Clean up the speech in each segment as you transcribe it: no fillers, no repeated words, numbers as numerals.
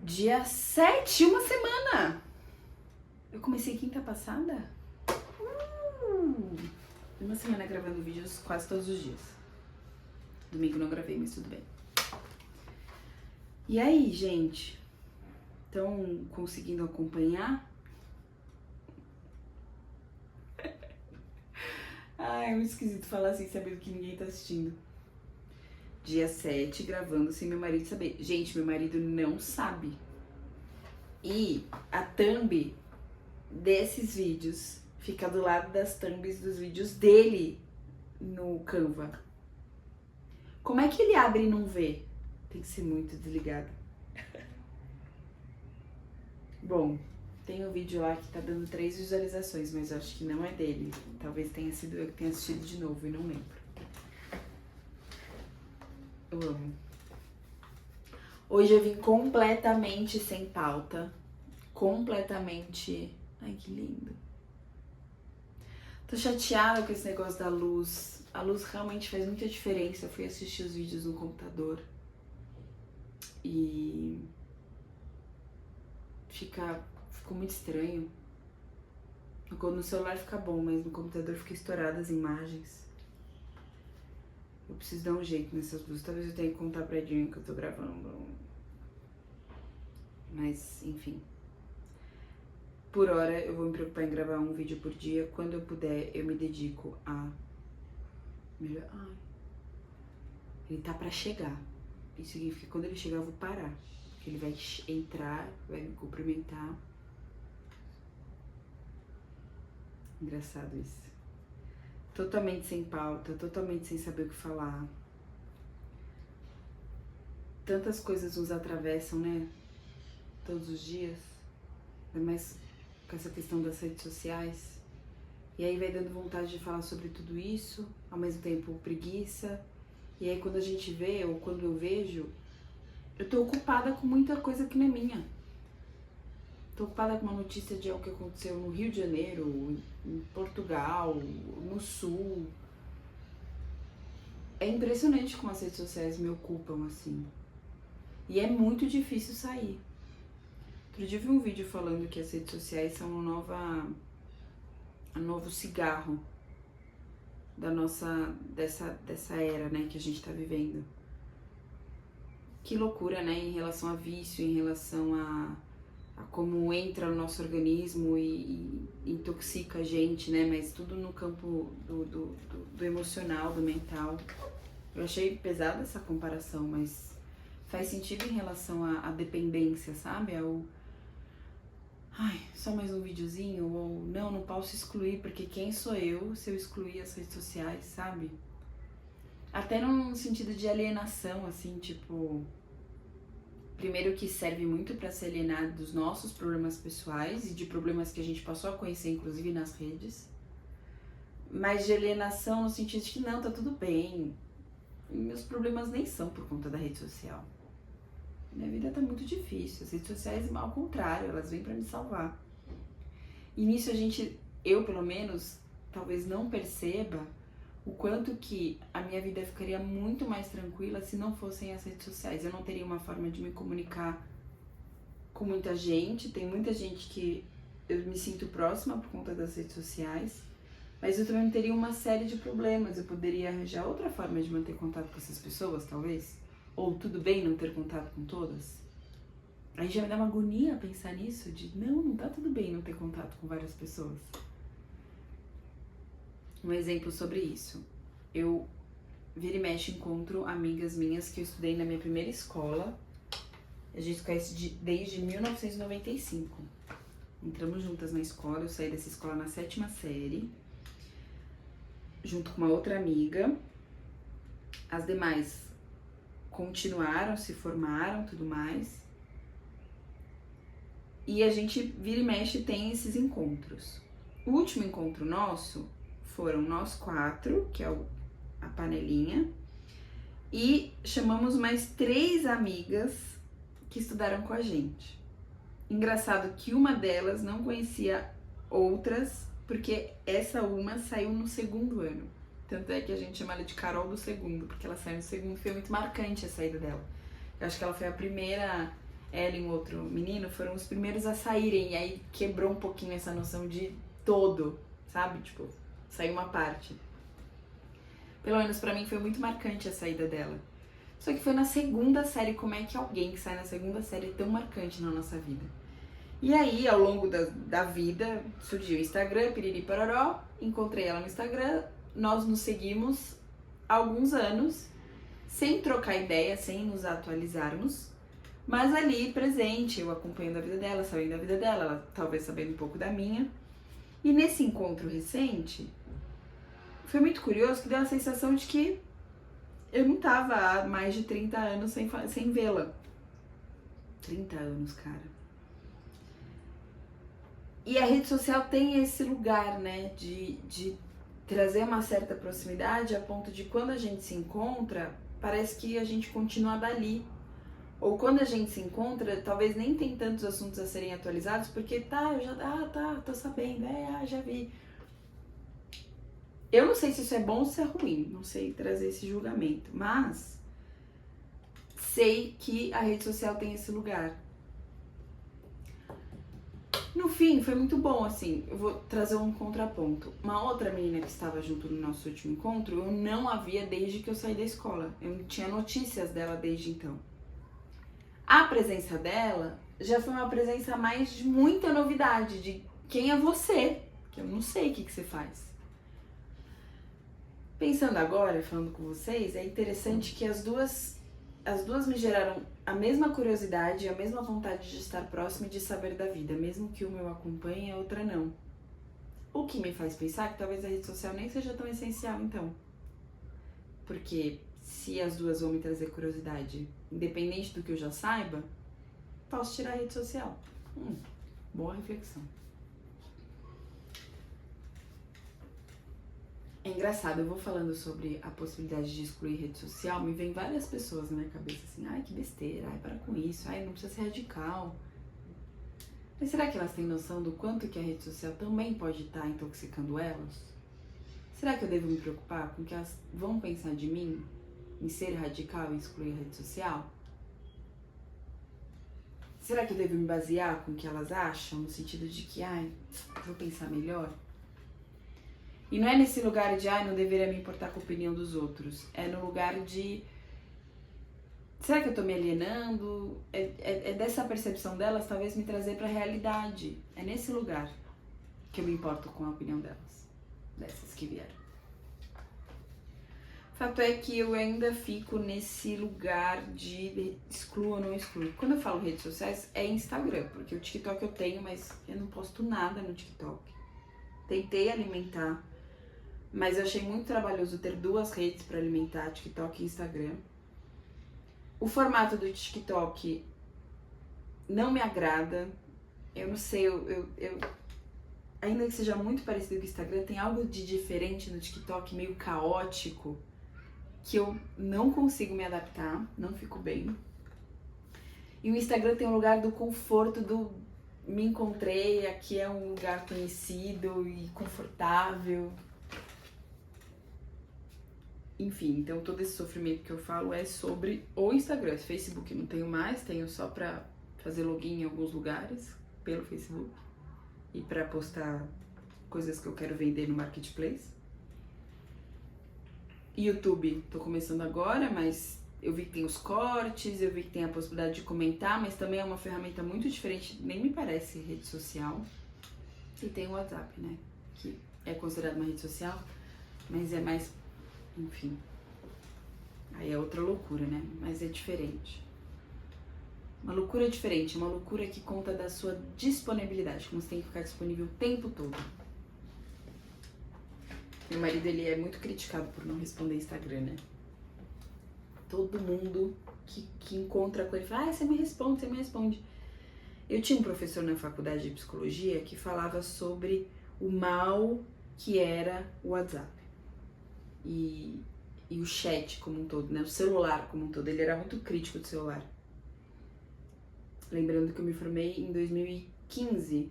Dia 7, uma semana! Eu comecei quinta passada? Uma semana gravando vídeos quase todos os dias. Domingo não gravei, mas tudo bem. E aí, gente? Estão conseguindo acompanhar? Ai, é muito esquisito falar assim, sabendo que ninguém tá assistindo. Dia 7, gravando sem meu marido saber. Gente, meu marido não sabe. E a thumb desses vídeos fica do lado das thumbs dos vídeos dele no Canva. Como é que ele abre e não vê? Tem que ser muito desligado. Bom, tem um vídeo lá que tá dando 3 visualizações, mas eu acho que não é dele. Talvez tenha sido eu que tenha assistido de novo e não lembro. Eu amo. Hoje eu vim completamente sem pauta. Completamente... Ai, que lindo. Tô chateada com esse negócio da luz. A luz realmente faz muita diferença. Eu fui assistir os vídeos no computador. E... ficou muito estranho. No celular fica bom, mas no computador fica estourado as imagens. Eu preciso dar um jeito nessas luzes. Talvez eu tenha que contar pra Edinho que eu tô gravando. Mas, enfim. Por hora, eu vou me preocupar em gravar um vídeo por dia. Quando eu puder, eu me dedico a... Ai. Ele tá pra chegar. Isso significa que quando ele chegar, eu vou parar. Porque ele vai entrar, vai me cumprimentar. Engraçado isso. Totalmente sem pauta, totalmente sem saber o que falar. Tantas coisas nos atravessam, né? Todos os dias. Ainda mais com essa questão das redes sociais. E aí vai dando vontade de falar sobre tudo isso, ao mesmo tempo preguiça. E aí quando a gente vê, ou quando eu vejo, eu tô ocupada com muita coisa que não é minha. Tô ocupada com uma notícia de algo que aconteceu no Rio de Janeiro, em Portugal, no Sul. É impressionante como as redes sociais me ocupam assim. E é muito difícil sair. Outro dia eu vi um vídeo falando que as redes sociais são um novo cigarro da dessa era, né, que a gente tá vivendo. Que loucura, né, em relação a vício, em relação a como entra no nosso organismo e intoxica a gente, né, mas tudo no campo do emocional, do mental. Eu achei pesada essa comparação, mas faz sentido em relação à dependência, sabe, só mais um videozinho, ou não posso excluir, porque quem sou eu se eu excluir as redes sociais, sabe? Até num sentido de alienação, assim, tipo... Primeiro que serve muito pra se alienar dos nossos problemas pessoais e de problemas que a gente passou a conhecer, inclusive nas redes. Mas de alienação no sentido de que não, tá tudo bem. Meus problemas nem são por conta da rede social. Minha vida tá muito difícil. As redes sociais, ao contrário, elas vêm pra me salvar. E nisso eu pelo menos, talvez não perceba o quanto que a minha vida ficaria muito mais tranquila se não fossem as redes sociais. Eu não teria uma forma de me comunicar com muita gente. Tem muita gente que eu me sinto próxima por conta das redes sociais. Mas eu também não teria uma série de problemas. Eu poderia arranjar outra forma de manter contato com essas pessoas, talvez. Ou tudo bem não ter contato com todas? Aí já me dá uma agonia pensar nisso, de não tá tudo bem não ter contato com várias pessoas. Um exemplo sobre isso. Eu vira e mexe encontro amigas minhas que eu estudei na minha primeira escola. A gente se conhece desde 1995. Entramos juntas na escola, eu saí dessa escola na 7ª série. Junto com uma outra amiga. As demais continuaram, se formaram, tudo mais. E a gente vira e mexe tem esses encontros. O último encontro nosso foram nós 4, que é a panelinha, e chamamos mais 3 amigas que estudaram com a gente. Engraçado que uma delas não conhecia outras, porque essa uma saiu no 2º ano. Tanto é que a gente chama ela de Carol do 2º, porque ela saiu no 2º, foi muito marcante a saída dela. Eu acho que ela foi a primeira ela e um outro menino foram os primeiros a saírem, e aí quebrou um pouquinho essa noção de todo, sabe? Tipo, saiu uma parte. Pelo menos pra mim foi muito marcante a saída dela. Só que foi na segunda série. Como é que alguém que sai na segunda série é tão marcante na nossa vida? E aí, ao longo da vida, surgiu o Instagram, piriri pororó, encontrei ela no Instagram, nós nos seguimos há alguns anos, sem trocar ideia, sem nos atualizarmos, mas ali presente, eu acompanhando a vida dela, sabendo da vida dela, ela talvez sabendo um pouco da minha. E nesse encontro recente, foi muito curioso que deu a sensação de que eu não tava há mais de 30 anos sem vê-la. 30 anos, cara. E a rede social tem esse lugar, né, de trazer uma certa proximidade a ponto de quando a gente se encontra, parece que a gente continua dali. Ou quando a gente se encontra, talvez nem tem tantos assuntos a serem atualizados, porque tô sabendo, já vi. Eu não sei se isso é bom ou se é ruim, não sei trazer esse julgamento, mas sei que a rede social tem esse lugar. No fim, foi muito bom, assim, eu vou trazer um contraponto. Uma outra menina que estava junto no nosso último encontro, eu não a via desde que eu saí da escola. Eu não tinha notícias dela desde então. A presença dela já foi uma presença mais de muita novidade, de quem é você, que eu não sei o que você faz. Pensando agora, falando com vocês, é interessante que as duas me geraram a mesma curiosidade, a mesma vontade de estar próxima e de saber da vida, mesmo que uma eu acompanhe e a outra não. O que me faz pensar que talvez a rede social nem seja tão essencial, então. Porque se as duas vão me trazer curiosidade, independente do que eu já saiba, posso tirar a rede social. Boa reflexão. É engraçado, eu vou falando sobre a possibilidade de excluir rede social, me vem várias pessoas na minha cabeça assim, ai que besteira, ai para com isso, ai não precisa ser radical. Mas será que elas têm noção do quanto que a rede social também pode estar intoxicando elas? Será que eu devo me preocupar com o que elas vão pensar de mim em ser radical e excluir a rede social? Será que eu devo me basear com o que elas acham, no sentido de que, vou pensar melhor? E não é nesse lugar de, não deveria me importar com a opinião dos outros. É no lugar de, será que eu tô me alienando? É dessa percepção delas talvez me trazer pra realidade. É nesse lugar que eu me importo com a opinião delas, dessas que vieram. O fato é que eu ainda fico nesse lugar de excluo ou não excluo. Quando eu falo redes sociais, é Instagram, porque o TikTok eu tenho, mas eu não posto nada no TikTok. Tentei alimentar, mas eu achei muito trabalhoso ter duas redes para alimentar, TikTok e Instagram. O formato do TikTok não me agrada. Eu não sei, eu ainda que seja muito parecido com o Instagram, tem algo de diferente no TikTok, meio caótico, que eu não consigo me adaptar, não fico bem. E o Instagram tem um lugar do conforto, do me encontrei, aqui é um lugar conhecido e confortável. Enfim, então todo esse sofrimento que eu falo é sobre o Instagram. Esse Facebook não tenho mais, tenho só pra fazer login em alguns lugares pelo Facebook e pra postar coisas que eu quero vender no Marketplace. YouTube, tô começando agora, mas eu vi que tem os cortes, eu vi que tem a possibilidade de comentar, mas também é uma ferramenta muito diferente, nem me parece rede social. E tem o WhatsApp, né, que é considerado uma rede social, mas é mais, enfim, aí é outra loucura, né, mas é diferente. Uma loucura diferente, uma loucura que conta da sua disponibilidade, como você tem que ficar disponível o tempo todo. Meu marido, ele é muito criticado por não responder Instagram, né? Todo mundo que encontra com ele fala, você me responde, você me responde. Eu tinha um professor na faculdade de psicologia que falava sobre o mal que era o WhatsApp. E o chat como um todo, né? O celular como um todo. Ele era muito crítico do celular. Lembrando que eu me formei em 2015.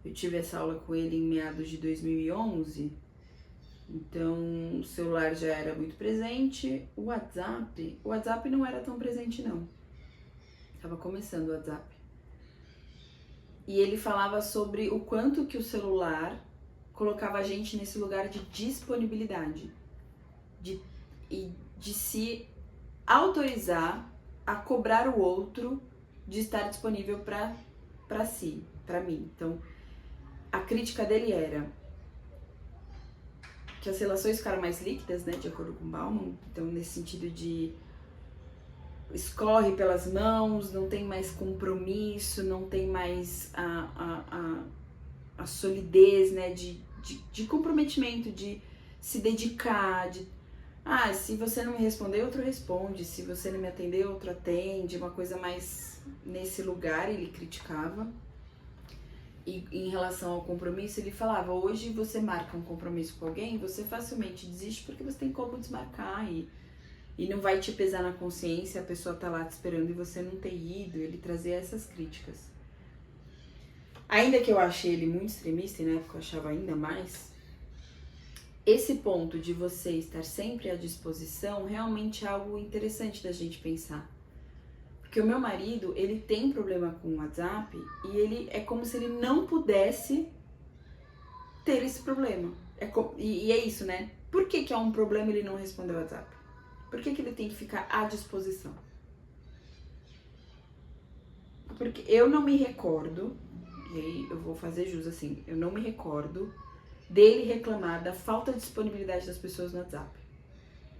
Eu tive essa aula com ele em meados de 2011. Então, o celular já era muito presente, o WhatsApp não era tão presente não. Tava começando o WhatsApp. E ele falava sobre o quanto que o celular colocava a gente nesse lugar de disponibilidade. De se autorizar a cobrar o outro de estar disponível para si, para mim. Então, a crítica dele era que as relações ficaram mais líquidas, né, de acordo com Bauman. Então, nesse sentido de escorre pelas mãos, não tem mais compromisso, não tem mais a solidez, né, de comprometimento, de se dedicar, se você não me responder, outro responde, se você não me atender, outro atende, uma coisa mais nesse lugar, ele criticava. E em relação ao compromisso, ele falava, hoje você marca um compromisso com alguém, você facilmente desiste porque você tem como desmarcar e não vai te pesar na consciência, a pessoa tá lá te esperando e você não ter ido, ele trazia essas críticas. Ainda que eu achei ele muito extremista, e na época eu achava ainda mais, esse ponto de você estar sempre à disposição realmente é algo interessante da gente pensar. Porque o meu marido, ele tem problema com o WhatsApp e ele é como se ele não pudesse ter esse problema. E é isso, né? Por que é um problema ele não responder o WhatsApp? Por que ele tem que ficar à disposição? Porque eu não me recordo, e aí eu vou fazer jus assim, eu não me recordo dele reclamar da falta de disponibilidade das pessoas no WhatsApp.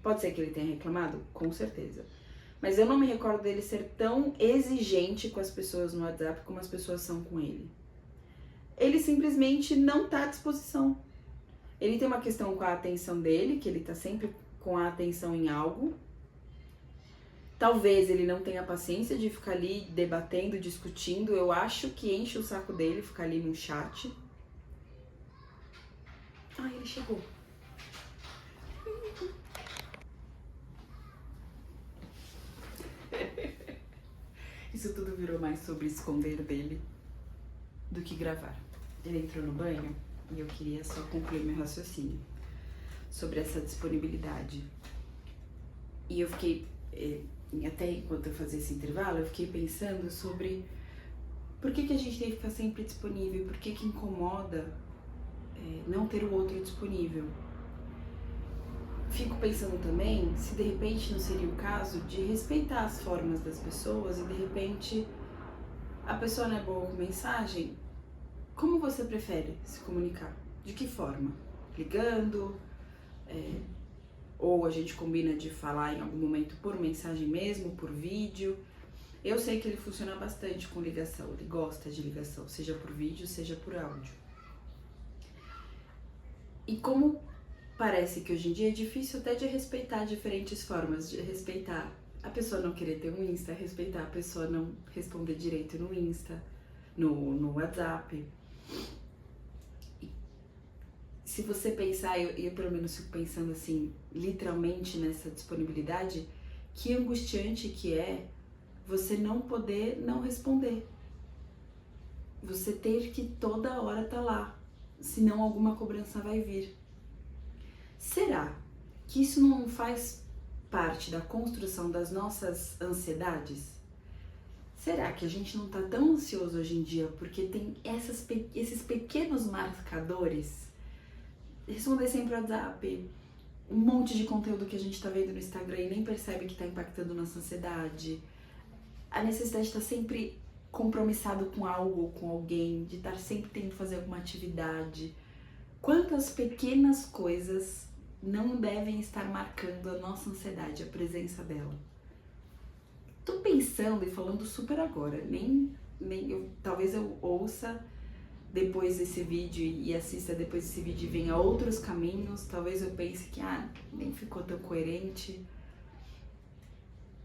Pode ser que ele tenha reclamado? Com certeza. Mas eu não me recordo dele ser tão exigente com as pessoas no WhatsApp como as pessoas são com ele. Ele simplesmente não tá à disposição. Ele tem uma questão com a atenção dele, que ele tá sempre com a atenção em algo. Talvez ele não tenha paciência de ficar ali debatendo, discutindo. Eu acho que enche o saco dele ficar ali no chat. Ele chegou. Isso tudo virou mais sobre esconder dele do que gravar. Ele entrou no banho e eu queria só concluir meu raciocínio sobre essa disponibilidade. E eu fiquei, até enquanto eu fazia esse intervalo, eu fiquei pensando sobre por que a gente tem que ficar sempre disponível, por que incomoda não ter o outro disponível. Fico pensando também se de repente não seria o caso de respeitar as formas das pessoas e de repente a pessoa não é boa com mensagem. Como você prefere se comunicar? De que forma? Ligando? Ou a gente combina de falar em algum momento por mensagem mesmo, por vídeo? Eu sei que ele funciona bastante com ligação, ele gosta de ligação, seja por vídeo, seja por áudio. E como parece que hoje em dia é difícil até de respeitar diferentes formas, de respeitar a pessoa não querer ter um Insta, respeitar a pessoa não responder direito no Insta, no WhatsApp. E se você pensar, eu pelo menos fico pensando assim, literalmente nessa disponibilidade, que angustiante que é você não poder não responder. Você ter que toda hora estar lá, senão alguma cobrança vai vir. Será que isso não faz parte da construção das nossas ansiedades? Será que a gente não tá tão ansioso hoje em dia porque tem esses pequenos marcadores? Responder sempre o WhatsApp, um monte de conteúdo que a gente tá vendo no Instagram e nem percebe que tá impactando nossa ansiedade. A necessidade de estar sempre compromissado com algo ou com alguém, de estar sempre tendo que fazer alguma atividade. Quantas pequenas coisas não devem estar marcando a nossa ansiedade, a presença dela? Tô pensando e falando super agora, talvez eu ouça depois desse vídeo e assista depois desse vídeo e venha outros caminhos, talvez eu pense que nem ficou tão coerente.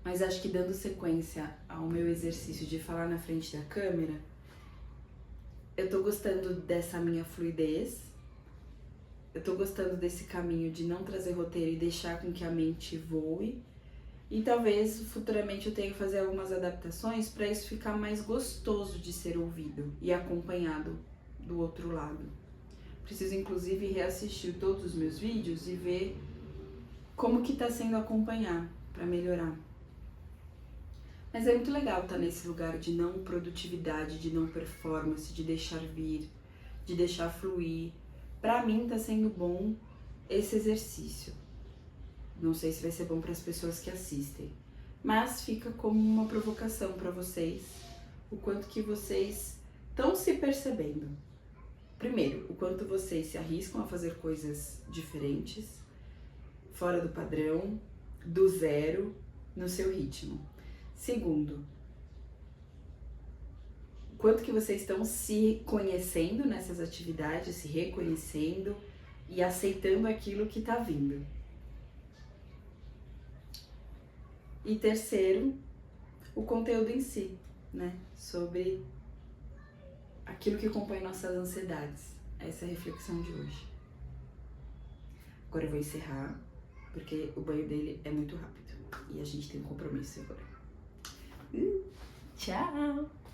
Mas acho que dando sequência ao meu exercício de falar na frente da câmera, eu tô gostando dessa minha fluidez, eu tô gostando desse caminho de não trazer roteiro e deixar com que a mente voe. E talvez futuramente eu tenha que fazer algumas adaptações para isso ficar mais gostoso de ser ouvido e acompanhado do outro lado. Preciso inclusive reassistir todos os meus vídeos e ver como que tá sendo acompanhar para melhorar. Mas é muito legal estar nesse lugar de não produtividade, de não performance, de deixar vir, de deixar fluir. Pra mim tá sendo bom esse exercício. Não sei se vai ser bom para as pessoas que assistem, mas fica como uma provocação para vocês, o quanto que vocês estão se percebendo. Primeiro, o quanto vocês se arriscam a fazer coisas diferentes, fora do padrão, do zero, no seu ritmo. Segundo, o quanto que vocês estão se conhecendo nessas atividades, se reconhecendo e aceitando aquilo que tá vindo. E terceiro, o conteúdo em si, né? Sobre aquilo que compõe nossas ansiedades. Essa é a reflexão de hoje. Agora eu vou encerrar, porque o banho dele é muito rápido. E a gente tem um compromisso agora. Tchau!